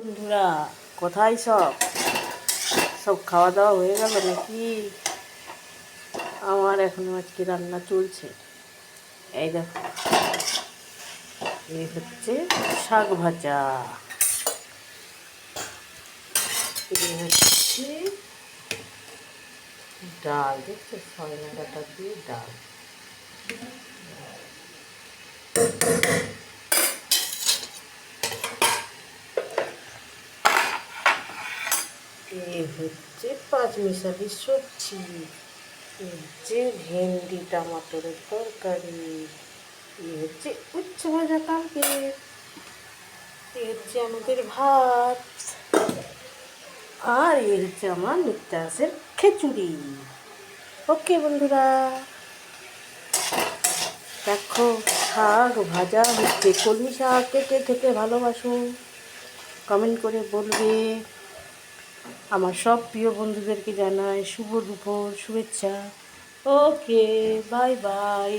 বন্ধুরা, কোথায় সব সব খাওয়া দাওয়া হয়ে গেল নাকি? আমার এখনো আজকে রান্না চলছে। এই দেখো, এই হচ্ছে শাক ভাজা, এই হচ্ছে ডাল। দেখছো, সয়না ডাঁটা দিয়ে ডাল। এই হচ্ছে পাঁচমিশালি সবজি। এই হচ্ছে ভেন্ডি টমাটোরের তরকারি। এই হচ্ছে উচ্ছে ভাজা কালকে। এই হচ্ছে আমাদের ভাত। আর এই হচ্ছে আমার নিত্যাসের খিচুড়ি। ওকে বন্ধুরা, দেখো শাক ভাজা হচ্ছে। কলমি শাক কে কে খেতে ভালোবাসো কমেন্ট করে বলবে। আমার সব প্রিয় বন্ধুদেরকে জানাই শুভ দুপুর শুভেচ্ছা। ওকে, বাই বাই।